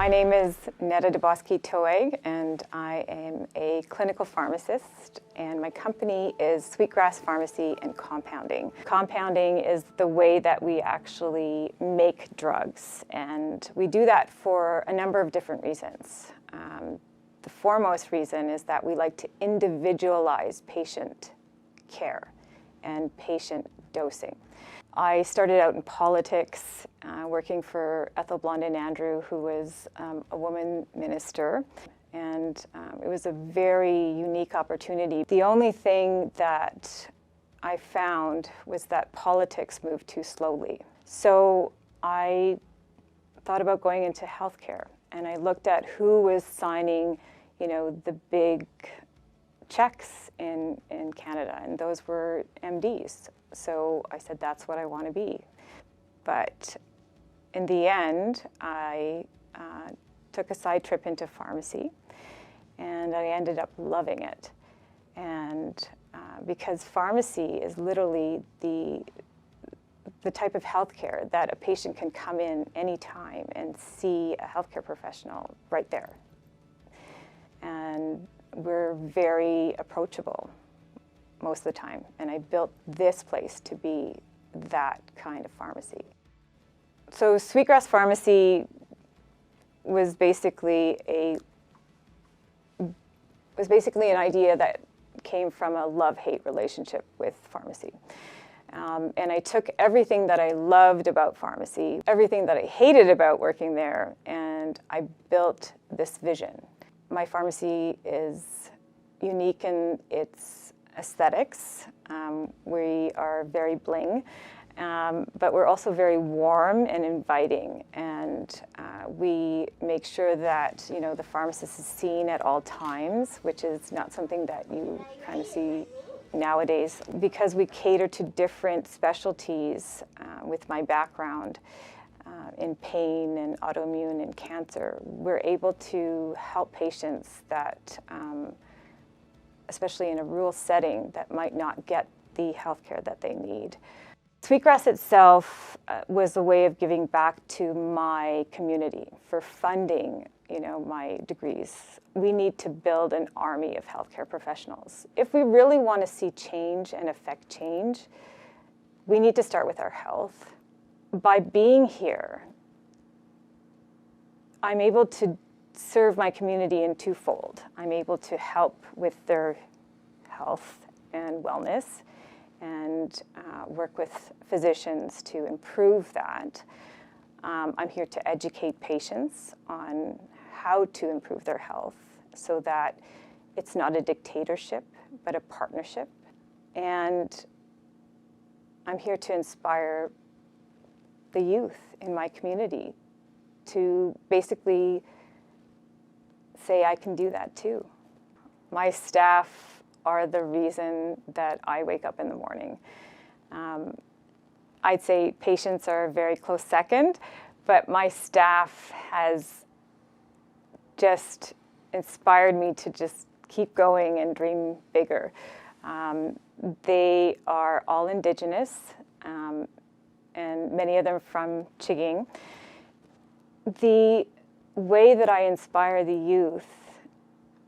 My name is Neda Debassige Toeg, and I am a clinical pharmacist, and my company is Sweetgrass Pharmacy and Compounding. Compounding is the way that we actually make drugs, and we do that for a number of different reasons. The foremost reason is that we like to individualize patient care and patient dosing. I started out in politics, working for Ethel Blondin Andrew, who was a woman minister, and it was a very unique opportunity. The only thing that I found was that politics moved too slowly. So I thought about going into healthcare, and I looked at who was signing, the big checks in Canada, and those were MDs. So I said, that's what I want to be. But in the end, I took a side trip into pharmacy, and I ended up loving it. And because pharmacy is literally the type of healthcare that a patient can come in anytime and see a healthcare professional right there. And we're very approachable most of the time, and I built this place to be that kind of pharmacy. So Sweetgrass Pharmacy was basically an idea that came from a love-hate relationship with pharmacy. And I took everything that I loved about pharmacy, everything that I hated about working there, and I built this vision. My pharmacy is unique in its aesthetics. We are very bling, but we're also very warm and inviting, and we make sure that the pharmacist is seen at all times, which is not something that you kind of see nowadays. Because we cater to different specialties with my background in pain and autoimmune and cancer, we're able to help patients that especially in a rural setting, that might not get the healthcare that they need. Sweetgrass itself was a way of giving back to my community for funding, my degrees. We need to build an army of healthcare professionals. If we really want to see change and affect change, we need to start with our health. By being here, I'm able to serve my community in twofold. I'm able to help with their health and wellness and work with physicians to improve that. I'm here to educate patients on how to improve their health so that it's not a dictatorship, but a partnership. And I'm here to inspire the youth in my community to basically say, I can do that too. My staff are the reason that I wake up in the morning. I'd say patients are a very close second, but my staff has just inspired me to just keep going and dream bigger. They are all Indigenous, and many of them from Chiging. The way that I inspire the youth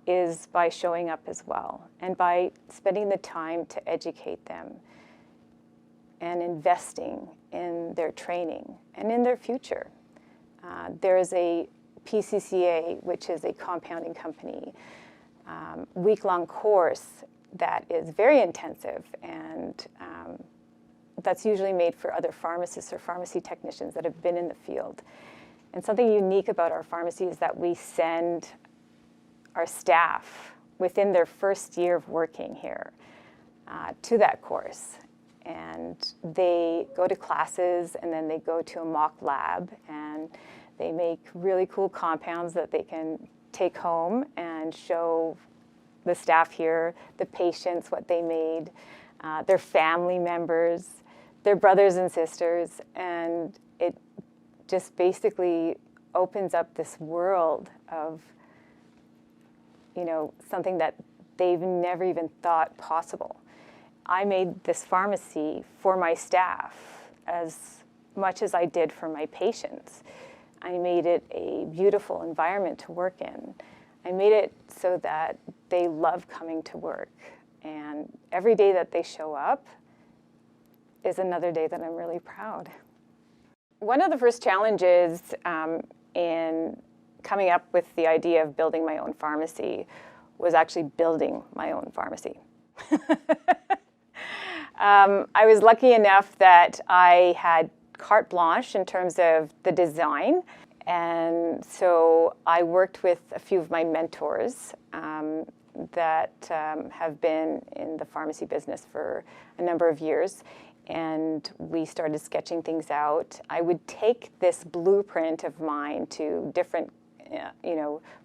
is by showing up as well, and by spending the time to educate them and investing in their training and in their future. There is a PCCA, which is a compounding company, week-long course that is very intensive, and that's usually made for other pharmacists or pharmacy technicians that have been in the field. And something unique about our pharmacy is that we send our staff within their first year of working here to that course. And they go to classes, and then they go to a mock lab, and they make really cool compounds that they can take home and show the staff here, the patients, what they made, their family members, their brothers and sisters, and it just basically opens up this world of, something that they've never even thought possible. I made this pharmacy for my staff as much as I did for my patients. I made it a beautiful environment to work in. I made it so that they love coming to work. And every day that they show up is another day that I'm really proud. One of the first challenges in coming up with the idea of building my own pharmacy was actually building my own pharmacy. I was lucky enough that I had carte blanche in terms of the design. And so I worked with a few of my mentors that have been in the pharmacy business for a number of years. And we started sketching things out. I would take this blueprint of mine to different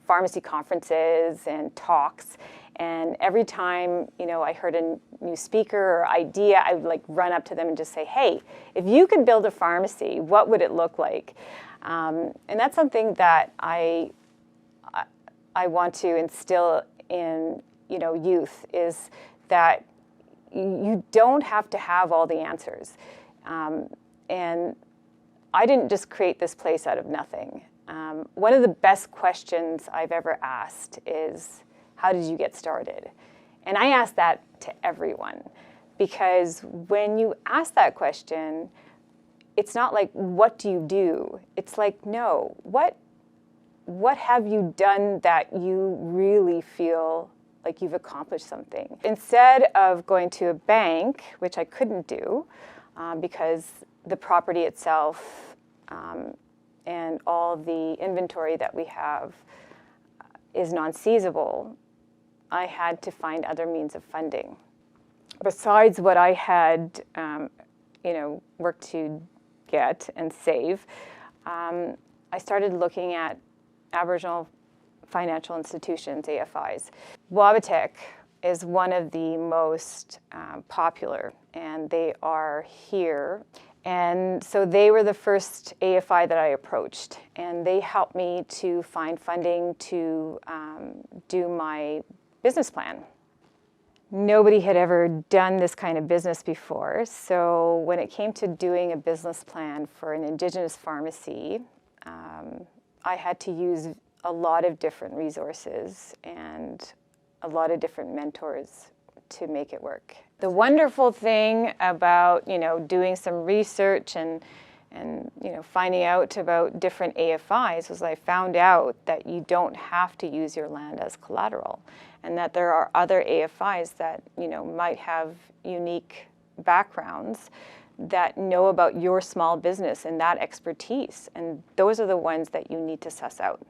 pharmacy conferences and talks. And every time, I heard a new speaker or idea, I would run up to them and just say, hey, if you could build a pharmacy, what would it look like? And that's something that I want to instill in, youth, is that you don't have to have all the answers. And I didn't just create this place out of nothing. One of the best questions I've ever asked is, how did you get started? And I ask that to everyone, because when you ask that question, it's not like, what do you do? It's like, no, what have you done that you really feel like you've accomplished something? Instead of going to a bank, which I couldn't do because the property itself and all the inventory that we have is non-seizable, I had to find other means of funding. Besides what I had, worked to get and save, I started looking at Aboriginal financial institutions, AFIs. Wabatek is one of the most popular, and they are here. And so they were the first AFI that I approached, and they helped me to find funding to do my business plan. Nobody had ever done this kind of business before, so when it came to doing a business plan for an Indigenous pharmacy, I had to use a lot of different resources and a lot of different mentors to make it work. The wonderful thing about, doing some research and finding out about different AFIs was I found out that you don't have to use your land as collateral, and that there are other AFIs that, might have unique backgrounds that know about your small business and that expertise, and those are the ones that you need to suss out.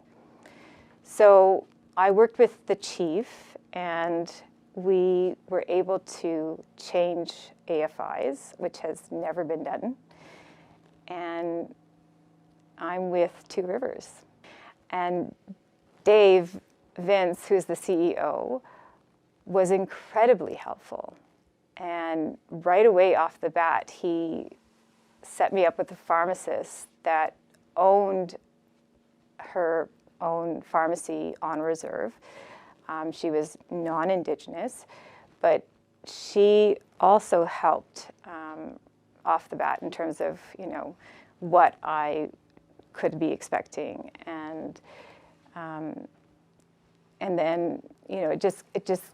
So I worked with the chief, and we were able to change AFIs, which has never been done. And I'm with Two Rivers. And Dave Vince, who's the CEO, was incredibly helpful. And right away off the bat, he set me up with a pharmacist that owned her own pharmacy on reserve. She was non-Indigenous, but she also helped off the bat in terms of, what I could be expecting, and then, it just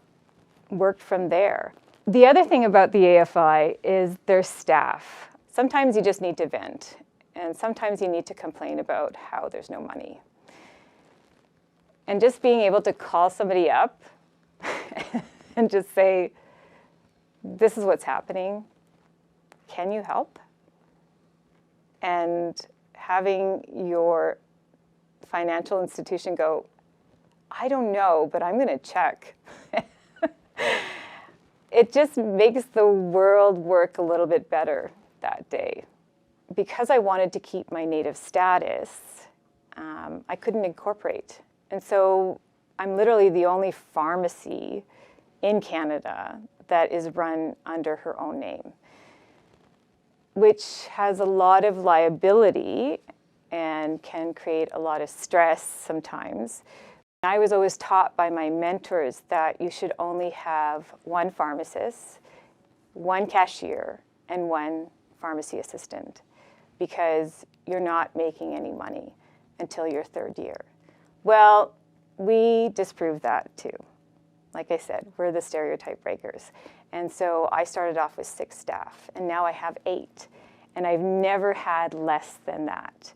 worked from there. The other thing about the AFI is their staff. Sometimes you just need to vent, and sometimes you need to complain about how there's no money. And just being able to call somebody up and just say, this is what's happening, can you help? And having your financial institution go, I don't know, but I'm going to check. It just makes the world work a little bit better that day. Because I wanted to keep my native status, I couldn't incorporate. And so I'm literally the only pharmacy in Canada that is run under her own name, which has a lot of liability and can create a lot of stress sometimes. I was always taught by my mentors that you should only have one pharmacist, one cashier, and one pharmacy assistant, because you're not making any money. until your third year. Well, we disprove that too. Like I said, we're the stereotype breakers. And so I started off with 6 staff, and now I have 8. And I've never had less than that.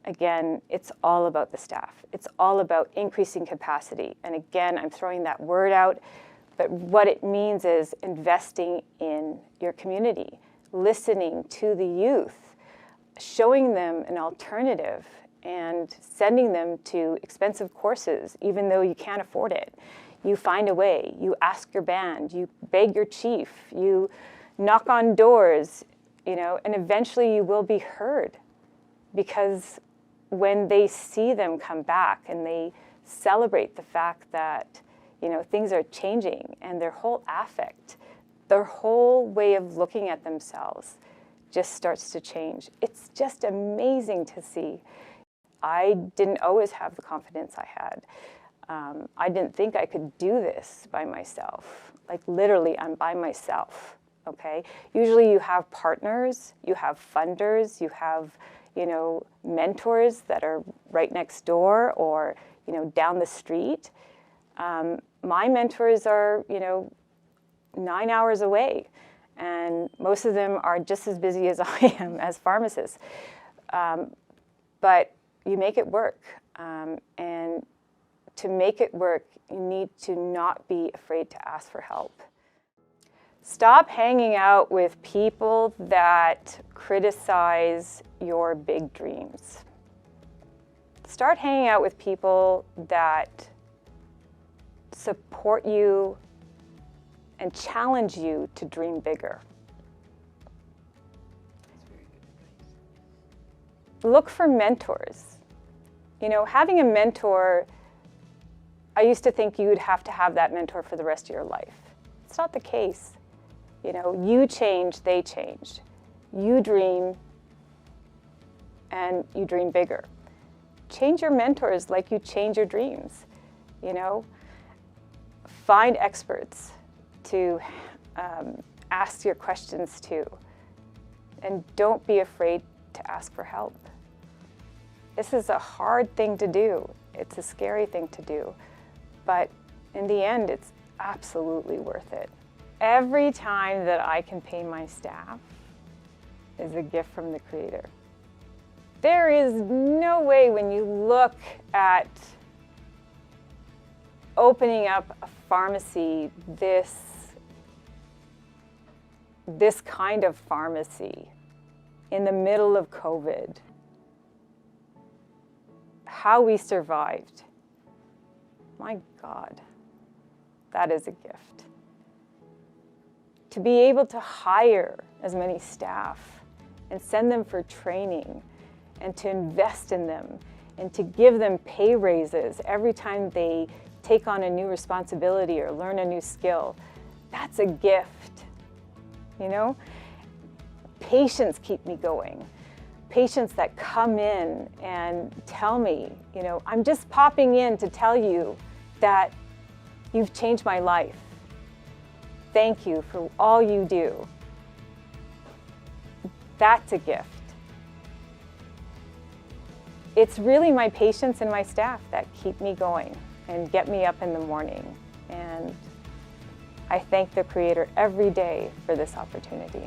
Again, it's all about the staff. It's all about increasing capacity. And again, I'm throwing that word out, but what it means is investing in your community, listening to the youth, showing them an alternative, and sending them to expensive courses, even though you can't afford it. You find a way. You ask your band. You beg your chief. You knock on doors, and eventually you will be heard. Because when they see them come back and they celebrate the fact that, things are changing, and their whole affect, their whole way of looking at themselves just starts to change. It's just amazing to see. I didn't always have the confidence I had. I didn't think I could do this by myself. Like literally, I'm by myself, okay? Usually you have partners, you have funders, you have, mentors that are right next door or, down the street. My mentors are, 9 hours away, and most of them are just as busy as I am as pharmacists. But you make it work, and to make it work, you need to not be afraid to ask for help. Stop hanging out with people that criticize your big dreams. Start hanging out with people that support you and challenge you to dream bigger. Look for mentors. Having a mentor, I used to think you would have to have that mentor for the rest of your life. It's not the case. You change, they change. You dream, and you dream bigger. Change your mentors like you change your dreams. Find experts to ask your questions to, and don't be afraid to ask for help. This is a hard thing to do. It's a scary thing to do, but in the end, it's absolutely worth it. Every time that I can pay my staff is a gift from the Creator. There is no way when you look at opening up a pharmacy, this kind of pharmacy in the middle of COVID, how we survived. My God, that is a gift. To be able to hire as many staff and send them for training and to invest in them and to give them pay raises every time they take on a new responsibility or learn a new skill, that's a gift. Patients keep me going. Patients that come in and tell me, I'm just popping in to tell you that you've changed my life. Thank you for all you do. That's a gift. It's really my patients and my staff that keep me going and get me up in the morning. And I thank the Creator every day for this opportunity.